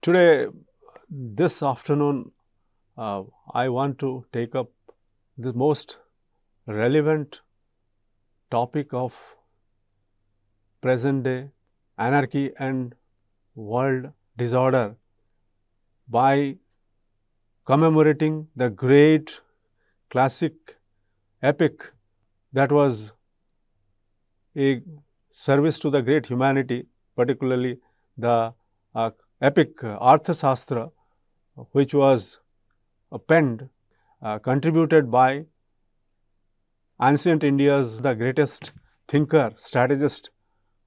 Today, this afternoon, I want to take up the most relevant topic of present day anarchy and world disorder by commemorating the great classic epic that was a service to the great humanity, particularly the epic Arthashastra, which was penned, contributed by ancient India's the greatest thinker, strategist,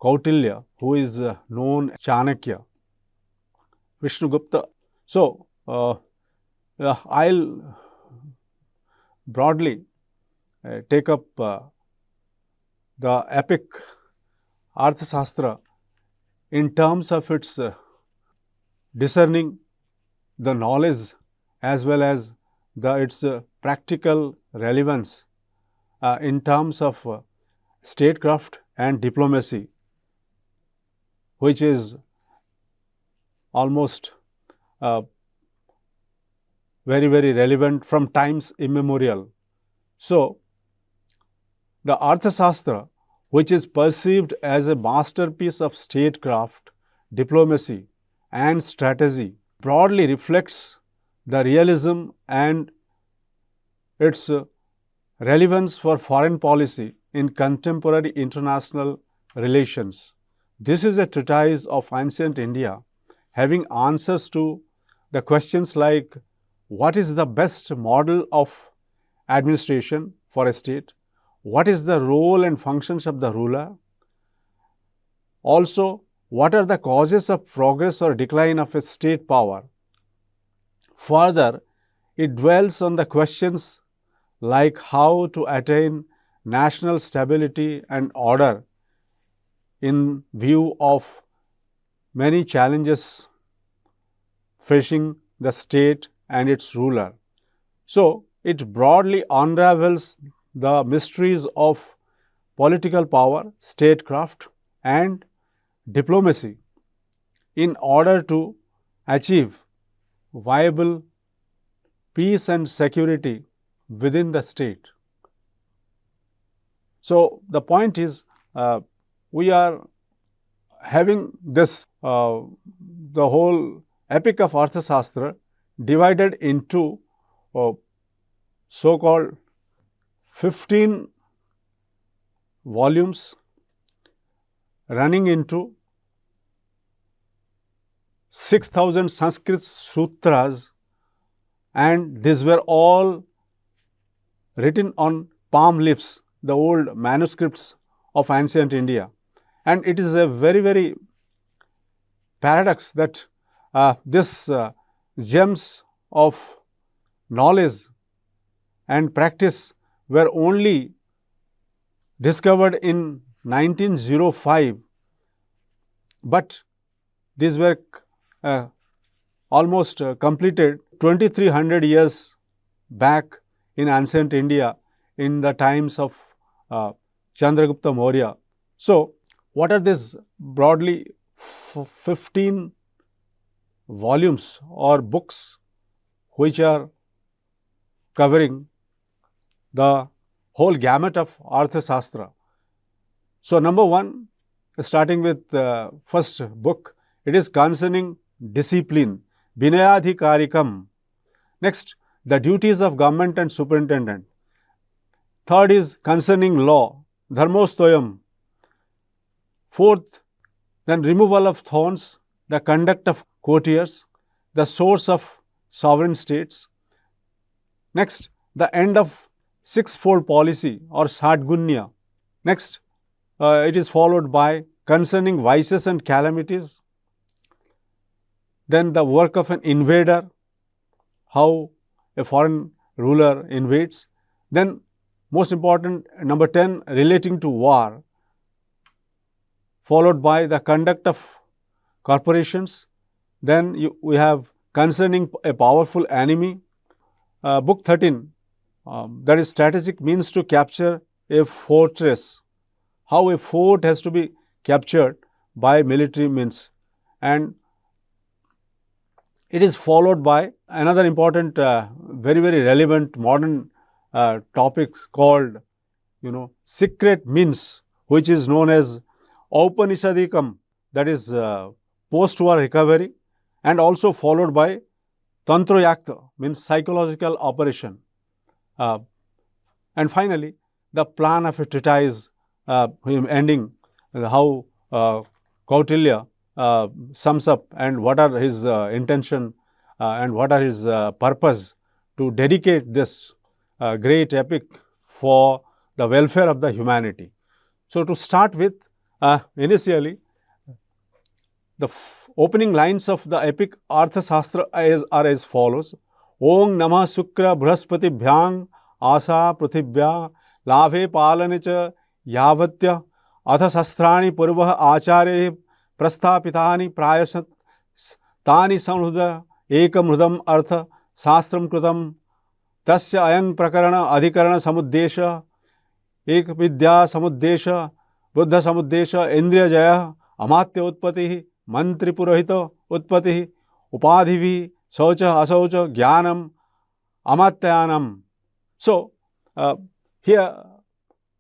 Kautilya, who is known Chanakya, Vishnugupta. So, I'll broadly take up the epic Arthashastra in terms of its discerning the knowledge as well as its practical relevance in terms of statecraft and diplomacy, which is almost very, very relevant from times immemorial. So, the Arthashastra, which is perceived as a masterpiece of statecraft, diplomacy and strategy, broadly reflects the realism and its relevance for foreign policy in contemporary international relations. This is a treatise of ancient India having answers to the questions like what is the best model of administration for a state, what is the role and functions of the ruler, also what are the causes of progress or decline of a state power. Further, it dwells on the questions like how to attain national stability and order in view of many challenges facing the state and its ruler. So, it broadly unravels the mysteries of political power, statecraft and diplomacy in order to achieve viable peace and security within the state. So, the point is we are having this the whole epic of Arthashastra divided into so-called 15 volumes running into 6,000 Sanskrit sutras, and these were all written on palm leaves, the old manuscripts of ancient India. And it is a very, very paradox that this gems of knowledge and practice were only discovered in 1905, but these were almost completed 2300 years back in ancient India in the times of Chandragupta Maurya. So, what are these broadly 15 volumes or books which are covering the whole gamut of Arthashastra? So, number one, starting with first book, it is concerning discipline, Vinayadhikarikam. Next, the duties of government and superintendent. Third is concerning law, Dharmostoyam. Fourth, then removal of thorns, the conduct of courtiers, the source of sovereign states. Next, the end of sixfold policy or Sadgunya. Next, it is followed by concerning vices and calamities. Then the work of an invader, how a foreign ruler invades. Then most important, number 10, relating to war, followed by the conduct of corporations. Then we have concerning a powerful enemy. Book 13, that is strategic means to capture a fortress, how a fort has to be captured by military means. And it is followed by another important, very, very relevant modern topics called, secret means, which is known as Aupanishadikam, that is post-war recovery, and also followed by Tantroyakta, means psychological operation. And finally, the plan of a treatise, ending how Kautilya sums up and what are his intention and what are his purpose to dedicate this great epic for the welfare of the humanity. So, to start with, initially, the opening lines of the epic Arthashastra are as follows: Om Namah Sukra Brahaspati Bhyang Asa Prithibhya Labhe Palane Cha Yavatya Arthashastrani Purvah Acharya Prasthapitani Prayasat Tani Samhruda Ekamrudam Artha Shastram Krutam Tasya Ayang Prakarana Adhikarana Samuddesha Ek Vidya Samuddesha Buddha Samuddesha Indriya Jaya Amatya Utpati Mantri Purohita Utpati Upadhivi Saucha Asaucha Jnanam Amatyanam. So, here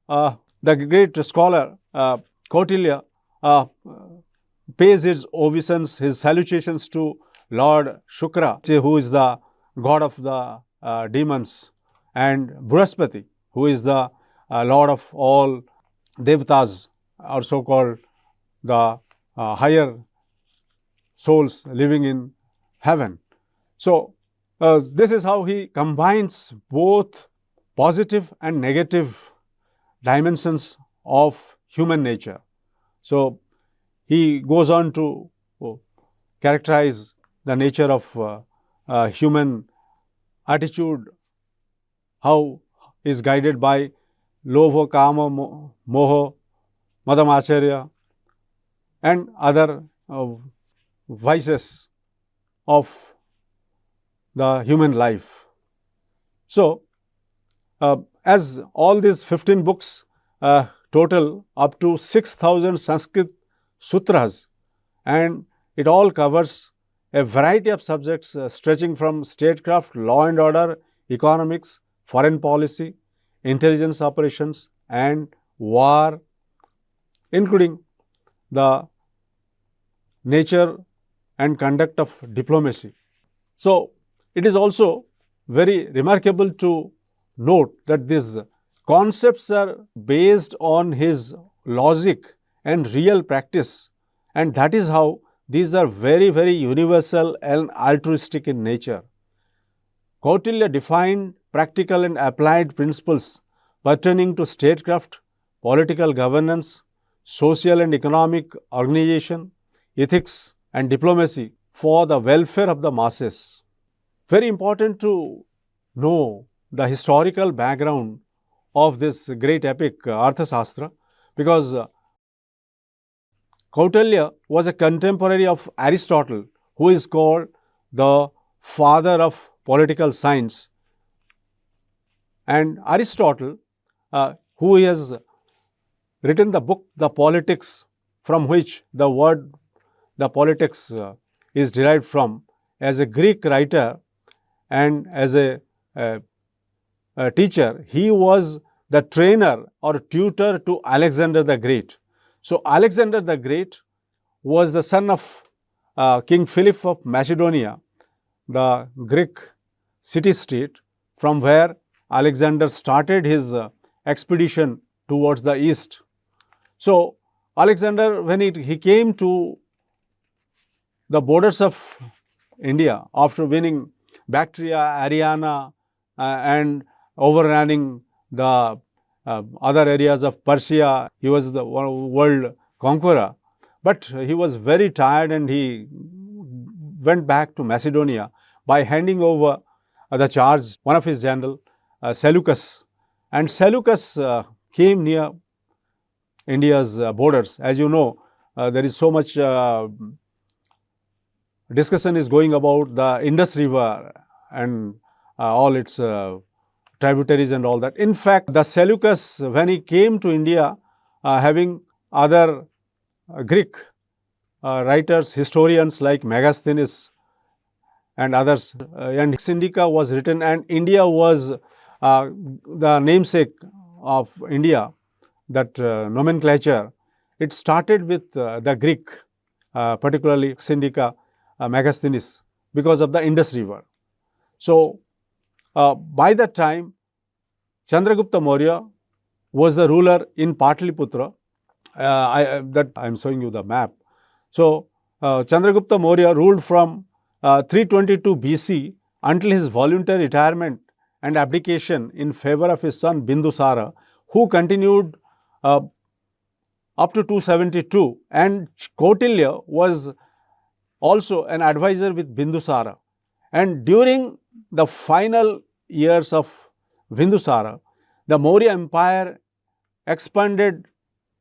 the great scholar Kautilya pays his obeisance, his salutations to Lord Shukra, who is the god of the demons, and Brahaspati, who is the lord of all devatas, or so called the higher souls living in heaven. So, this is how he combines both positive and negative dimensions of human nature. So, he goes on to characterize the nature of human attitude, how is guided by Lova, Kama, Moha, Madamacharya, and other vices of the human life. So, as all these 15 books total up to 6,000 Sanskrit sutras, and it all covers a variety of subjects stretching from statecraft, law and order, economics, foreign policy, intelligence operations, and war, including the nature and conduct of diplomacy. So, it is also very remarkable to note that these concepts are based on his logic and real practice, and that is how these are very, very universal and altruistic in nature. Kautilya defined practical and applied principles pertaining to statecraft, political governance, social and economic organization, ethics and diplomacy for the welfare of the masses. Very important to know the historical background of this great epic Arthashastra, because Kautilya was a contemporary of Aristotle, who is called the father of political science. And Aristotle, who has written the book The Politics, from which the word the politics is derived from, as a Greek writer and as a teacher, he was the trainer or tutor to Alexander the Great. So, Alexander the Great was the son of King Philip of Macedonia, the Greek city-state from where Alexander started his expedition towards the east. So, Alexander, when he came to the borders of India after winning Bactria, Ariana, and overrunning the other areas of Persia, he was the world conqueror. But he was very tired and he went back to Macedonia by handing over the charge, one of his general, Seleucus. And Seleucus came near India's borders. As you know, there is so much discussion is going about the Indus River and all its tributaries and all that. In fact, the Seleucus, when he came to India, having other Greek writers, historians like Megasthenes and others. And Indica was written, and India was the namesake of India, that nomenclature. It started with the Greek, particularly Indica Megasthenis, because of the Indus River. So, by that time, Chandragupta Maurya was the ruler in Pataliputra. That I am showing you the map. So, Chandragupta Maurya ruled from 322 BC until his voluntary retirement and abdication in favor of his son Bindusara, who continued up to 272, and Kautilya was also an advisor with Bindusara. And during the final years of Bindusara, the Maurya Empire expanded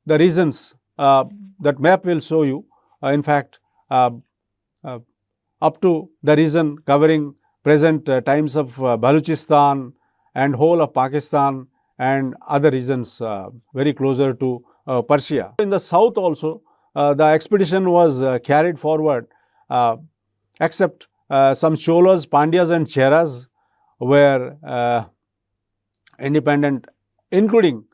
the regions that map will show you. In fact, up to the region covering present times of Baluchistan and whole of Pakistan and other regions very closer to Persia. In the south also, the expedition was carried forward, except some Cholas, Pandyas and Cheras were independent, including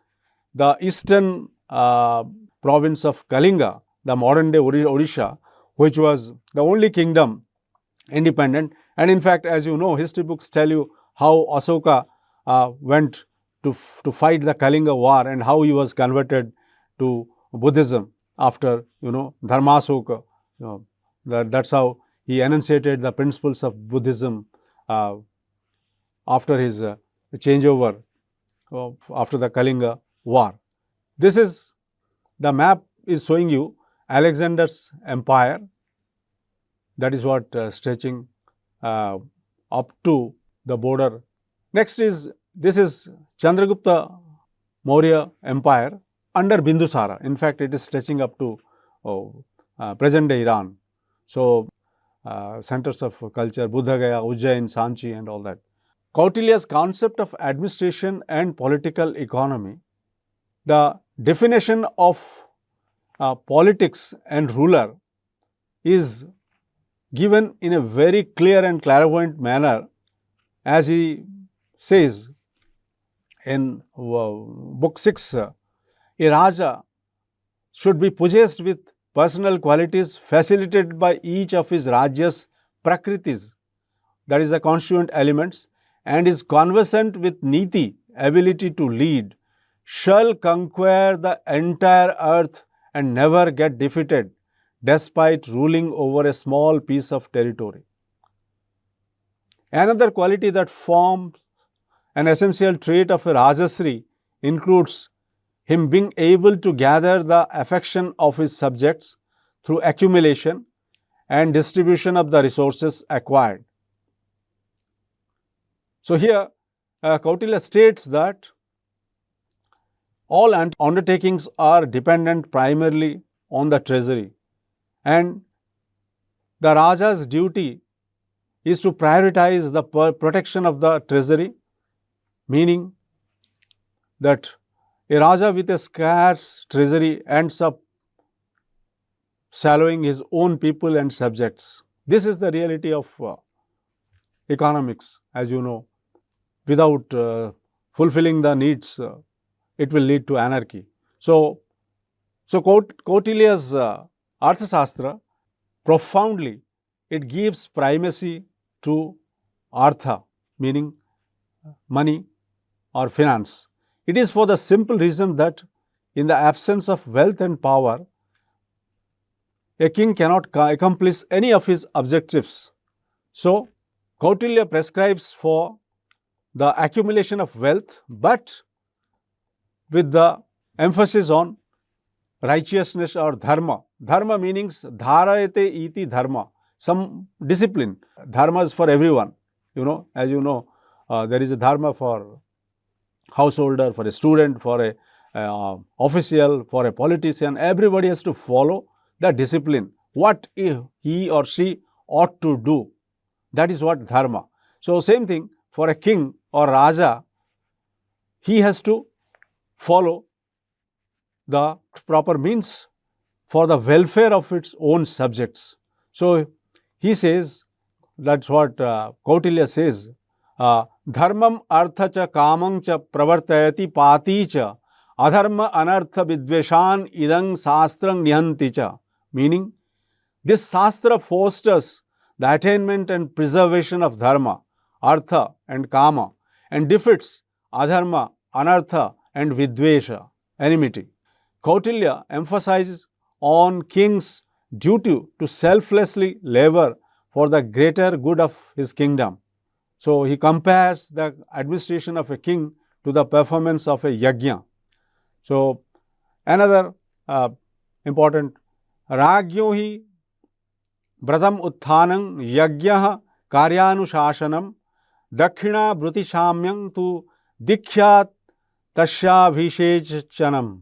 the eastern province of Kalinga, the modern day Odisha, which was the only kingdom independent. And in fact, as you know, history books tell you how Asoka went to fight the Kalinga war and how he was converted to Buddhism after, Dharmasoka. That's how he enunciated the principles of Buddhism after his changeover after the Kalinga war. This is the map is showing you Alexander's empire. That is what stretching up to the border. Next is, this is Chandragupta Maurya Empire under Bindusara. In fact, it is stretching up to present day Iran. So, centers of culture, Buddha Gaya, Ujjain, Sanchi and all that. Kautilya's concept of administration and political economy, the definition of politics and ruler is given in a very clear and clairvoyant manner, as he says in book 6, a Raja should be possessed with personal qualities facilitated by each of his Rajya's prakritis, that is the constituent elements, and is conversant with niti, ability to lead, shall conquer the entire earth and never get defeated despite ruling over a small piece of territory. Another quality that forms an essential trait of a Rajasri includes him being able to gather the affection of his subjects through accumulation and distribution of the resources acquired. So, here Kautilya states that all undertakings are dependent primarily on the treasury, and the Raja's duty is to prioritize the protection of the treasury, meaning that a Raja with a scarce treasury ends up swallowing his own people and subjects. This is the reality of economics, as you know. Without fulfilling the needs, it will lead to anarchy. So Kautilya's Arthashastra, profoundly, it gives primacy to Artha, meaning money or finance. It is for the simple reason that in the absence of wealth and power, a king cannot accomplish any of his objectives. So, Kautilya prescribes for the accumulation of wealth, but with the emphasis on righteousness or dharma. Dharma means dharayate iti dharma, some discipline. Dharma is for everyone. As you know, there is a dharma for householder, for a student, for a official, for a politician. Everybody has to follow the discipline, what he or she ought to do. That is what dharma. So, same thing for a king or Raja, he has to follow the proper means for the welfare of its own subjects. So, he says that's what Kautilya says. Dharmam artha cha kamam cha pravartayati pati cha adharma anartha vidveshan idang sastrang nihanti cha. Meaning, this Shastra fosters the attainment and preservation of dharma, artha and kama, and defeats adharma, anartha and vidvesha, enmity. Kautilya emphasizes on king's duty to selflessly labor for the greater good of his kingdom. So, he compares the administration of a king to the performance of a yajna. So, another important, Ragyo hi Bratam Utthanam Yajna Karyanushasanam Dakshina Brutishamyam tu Dikhyat Tasya Vishechanam.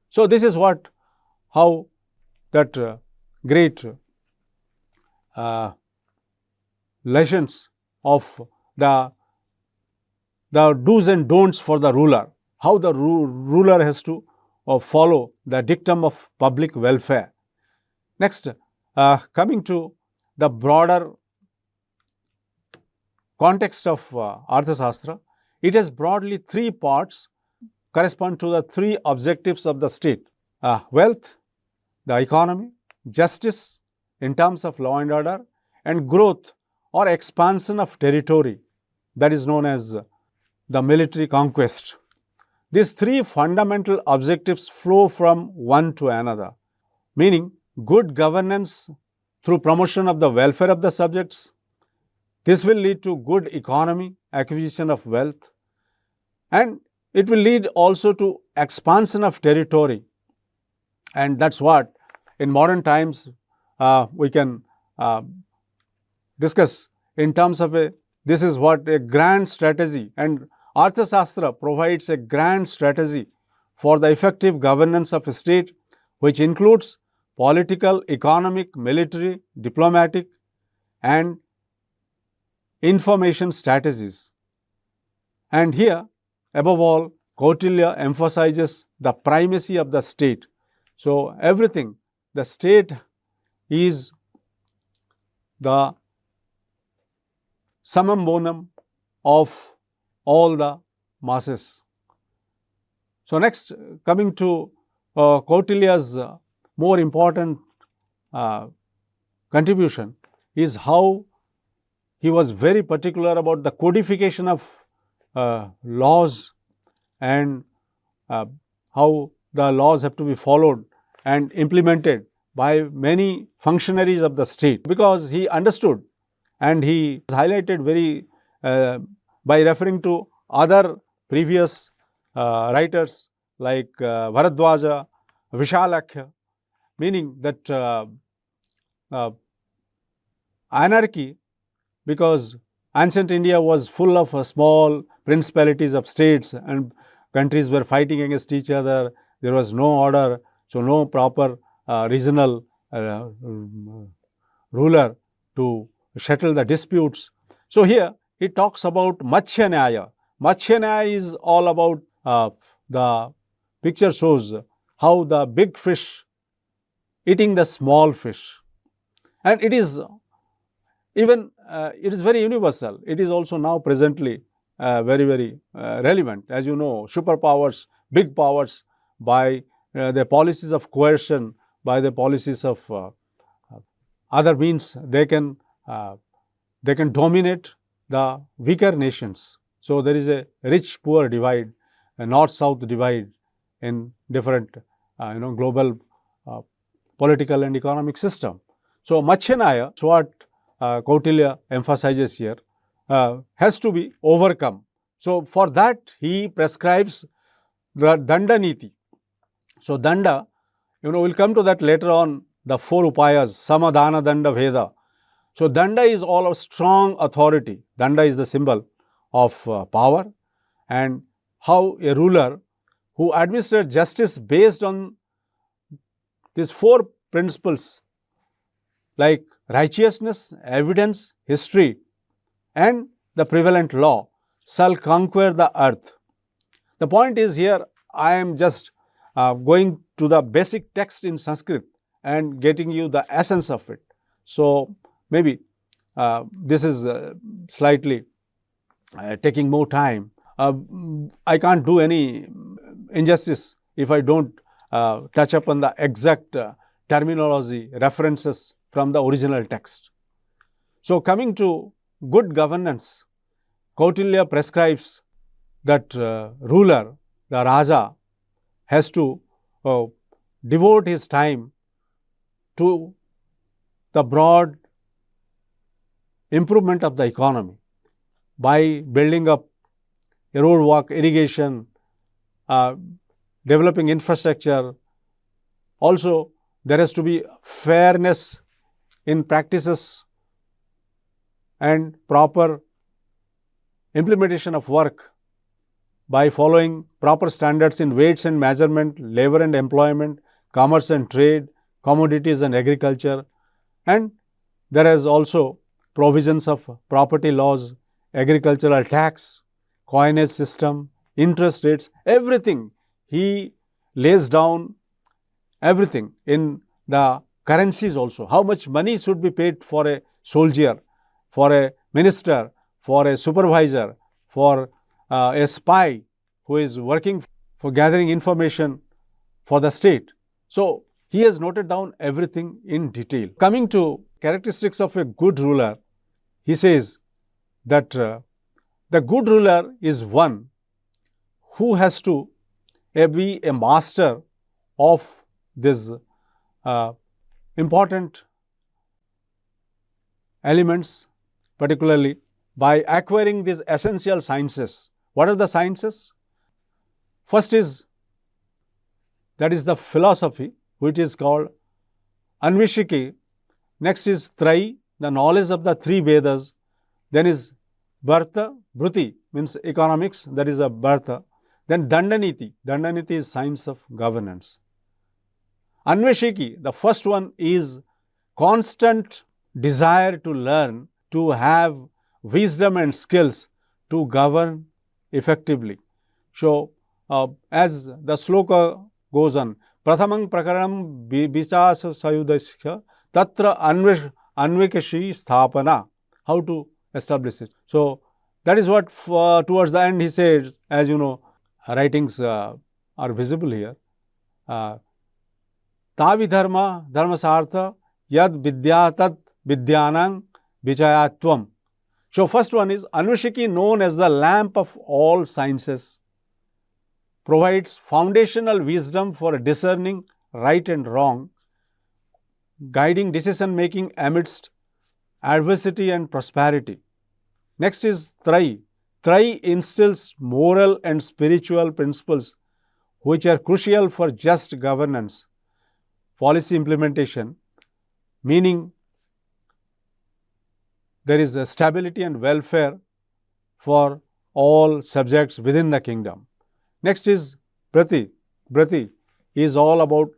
So, this is what, how that great lessons of the do's and don'ts for the ruler, how the ruler has to follow the dictum of public welfare. Next, coming to the broader context of Arthashastra, it has broadly three parts correspond to the three objectives of the state: wealth, the economy, justice in terms of law and order, and growth or expansion of territory, that is known as the military conquest. These three fundamental objectives flow from one to another, meaning good governance through promotion of the welfare of the subjects. This will lead to good economy, acquisition of wealth, and it will lead also to expansion of territory. And that's what in modern times we can discuss in terms of this is what a grand strategy, and Arthashastra provides a grand strategy for the effective governance of a state, which includes political, economic, military, diplomatic and information strategies. And here, above all, Kautilya emphasizes the primacy of the state. So, everything, the state is the summum bonum of all the masses. So, next coming to Kautilya's more important contribution is how he was very particular about the codification of laws and how the laws have to be followed and implemented by many functionaries of the state, because he understood and he highlighted very by referring to other previous writers like Bharadwaja, Vishalakya, meaning that anarchy, because ancient India was full of small principalities of states and countries were fighting against each other, there was no order, so no proper regional ruler to settle the disputes. So, here he talks about Matsya Nyaya. Matsya Nyaya is all about the picture shows how the big fish eating the small fish, and it is even it is very universal. It is also now presently very relevant. As you know, superpowers, big powers, by the policies of coercion, by the policies of other means, they can dominate the weaker nations. So, there is a rich-poor divide, a north-south divide in different global political and economic system. So, Matsya Nyaya, what Kautilya emphasizes here, has to be overcome. So, for that he prescribes the Danda Niti. So, Danda, we will come to that later on, the four upayas, Samadhana, Danda, Veda. So, Danda is all of strong authority. Danda is the symbol of power, and how a ruler who administers justice based on these four principles like righteousness, evidence, history and the prevalent law shall conquer the earth. The point is here, I am just going to the basic text in Sanskrit and getting you the essence of it. So, maybe this is slightly taking more time. I can't do any injustice if I don't touch upon the exact terminology references from the original text. So, coming to good governance, Kautilya prescribes that ruler, the Raja, has to devote his time to the broad improvement of the economy by building up a roadwork, irrigation, developing infrastructure. Also, there has to be fairness in practices and proper implementation of work by following proper standards in weights and measurement, labor and employment, commerce and trade, commodities and agriculture. And there is also provisions of property laws, agricultural tax, coinage system, interest rates, everything. He lays down everything in the currencies also. How much money should be paid for a soldier, for a minister, for a supervisor, for a spy who is working for gathering information for the state. So, he has noted down everything in detail. Coming to characteristics of a good ruler, he says that the good ruler is one who has to be a master of these important elements, particularly by acquiring these essential sciences. What are the sciences? First is, that is the philosophy, which is called Anvishiki. Next is Trai, the knowledge of the three Vedas. Then is Bharta, Bhruti, means economics, that is a Bharta. Then Dandaniti, Dandaniti is science of governance. Anveshiki, the first one is constant desire to learn, to have wisdom and skills to govern effectively. So, as the sloka goes on, Prathamang prakaram vichasa sayudasya tatra anvikashi sthapana, how to establish it. So, that is what towards the end he says, as you know, writings are visible here. Tavi dharma, dharma sartha, yad vidya tat vidyanang vichayatvam. So, first one is Anvishiki, known as the lamp of all sciences, provides foundational wisdom for discerning right and wrong, guiding decision making amidst adversity and prosperity. Next is Trai. Trai instills moral and spiritual principles which are crucial for just governance, policy implementation, meaning there is a stability and welfare for all subjects within the kingdom. Next is Brati. Brati is all about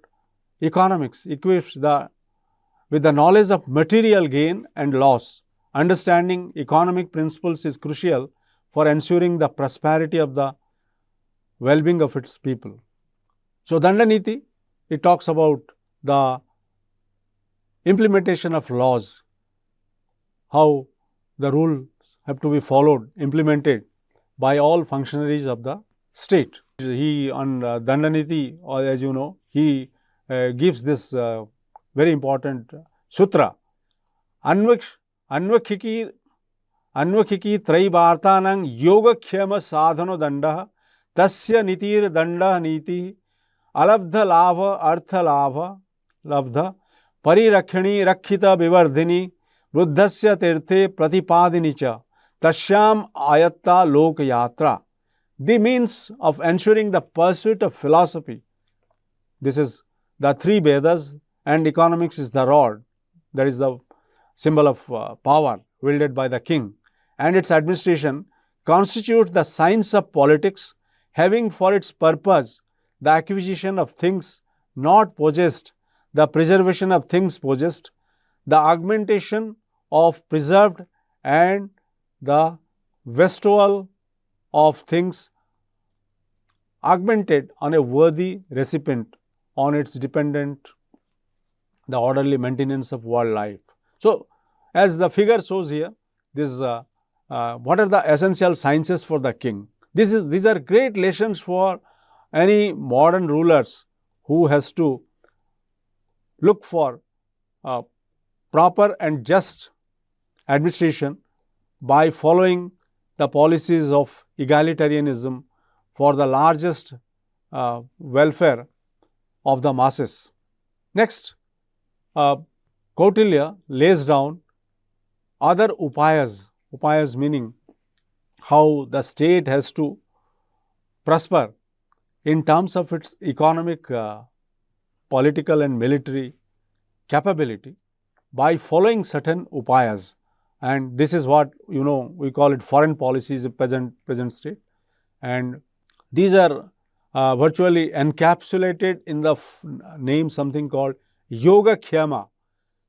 economics, equips with the knowledge of material gain and loss. Understanding economic principles is crucial for ensuring the prosperity of the well-being of its people. So, Dandaniti, it talks about the implementation of laws, how the rules have to be followed, implemented by all functionaries of the state. He on Dandaniti, or as you know, he gives this very important sutra. Anvakhiki Traivartanang Yogakhyama Sadhano Danda Tasya Nitir Danda Niti Alabdha Lava Artha Lava Labdha Parirakshani Rakhita Vivardhini Buddhasya Tirthe Pratipadinicha Tashyam Ayatta Lokayatra. The means of ensuring the pursuit of philosophy. This is the three Vedas, and economics is the rod, that is the symbol of power wielded by the king, and its administration constitutes the science of politics, having for its purpose the acquisition of things not possessed, the preservation of things possessed, the augmentation of preserved, and the bestowal of things augmented on a worthy recipient, on its dependent, the orderly maintenance of world life. So, as the figure shows here, this what are the essential sciences for the king. These are great lessons for any modern rulers who has to look for proper and just administration by following the policies of egalitarianism for the largest welfare of the masses. Next, Kautilya lays down other upayas meaning how the state has to prosper in terms of its economic, political and military capability by following certain upayas. And this is what we call it foreign policies of present state. And these are virtually encapsulated in the name something called Yoga Khyama.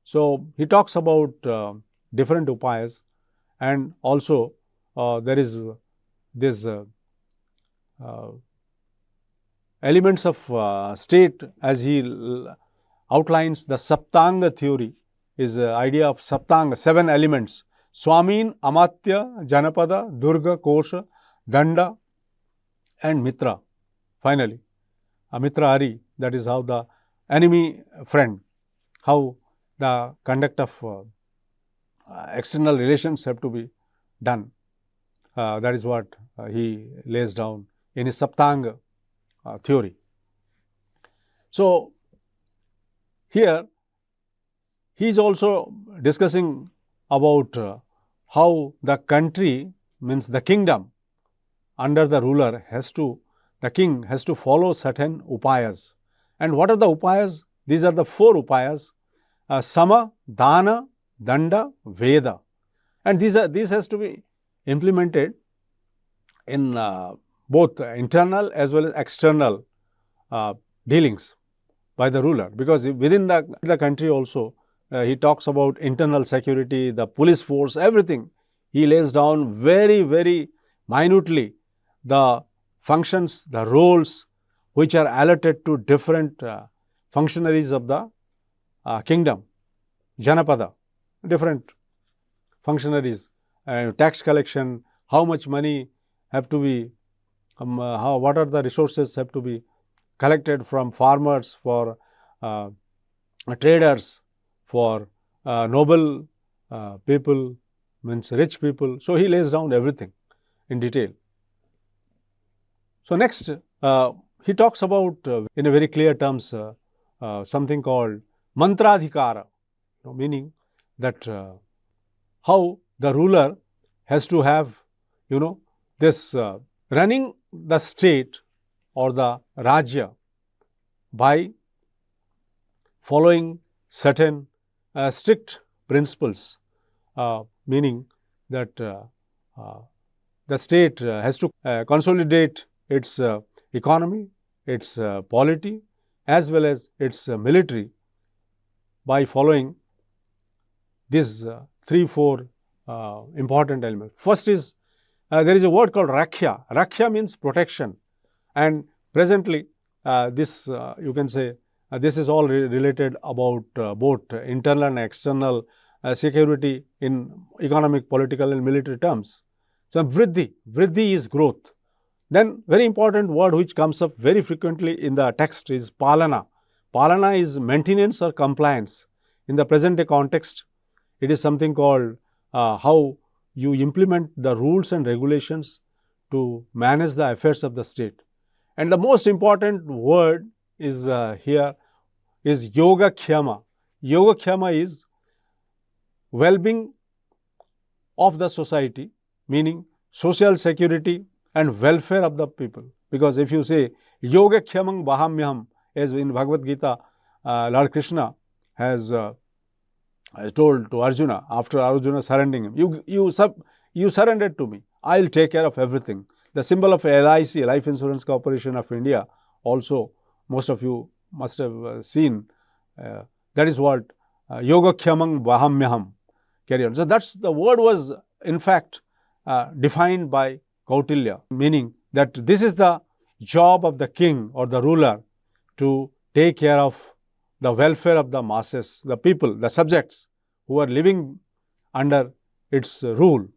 So, he talks about different upayas, and also there is this elements of state as he outlines the Saptanga theory, is idea of Saptanga, 7 elements: Swamin, Amatya, Janapada, Durga, Kosha, Danda and Mitra. Finally, Mitra Ari, that is how the enemy friend, how the conduct of external relations have to be done. That is what he lays down in his Saptanga theory. So, here he is also discussing about how the country, means the kingdom under the ruler the king has to follow certain upayas. And what are the upayas? These are the 4 upayas: Sama, Dana, Danda, Veda. And these has to be implemented in both internal as well as external dealings by the ruler, because within the country also he talks about internal security, the police force, everything. He lays down very, very minutely the functions, the roles which are allotted to different functionaries of the kingdom, Janapada, different functionaries, tax collection, how much money have to be, what are the resources have to be collected from farmers, for traders, for noble people, means rich people. So, he lays down everything in detail. So, next he talks about in a very clear terms something called mantradhikara, meaning that how the ruler has to have this running the state or the Rajya by following certain strict principles, meaning that the state has to consolidate its economy, its polity as well as its military by following these 3-4 important elements. First is there is a word called Rakhya. Rakhya means protection, and presently this you can say this is all related about both internal and external security in economic, political and military terms. So, vriddhi is growth. Then very important word which comes up very frequently in the text is palana. Palana is maintenance or compliance. In the present day context, it is something called how you implement the rules and regulations to manage the affairs of the state. And the most important word is here is Yoga Khyama. Yoga Khyama is well-being of the society, meaning social security and welfare of the people. Because if you say Yoga Khyamang Bahamyam, as in Bhagavad Gita, Lord Krishna has told to Arjuna after Arjuna surrendering him, you surrendered to me, I will take care of everything. The symbol of LIC, Life Insurance Corporation of India, also most of you must have seen, that is what Yoga Khyamang Bahamyam, carry on. So, that's the word was in fact defined by Kautilya, meaning that this is the job of the king or the ruler to take care of the welfare of the masses, the people, the subjects who are living under its rule.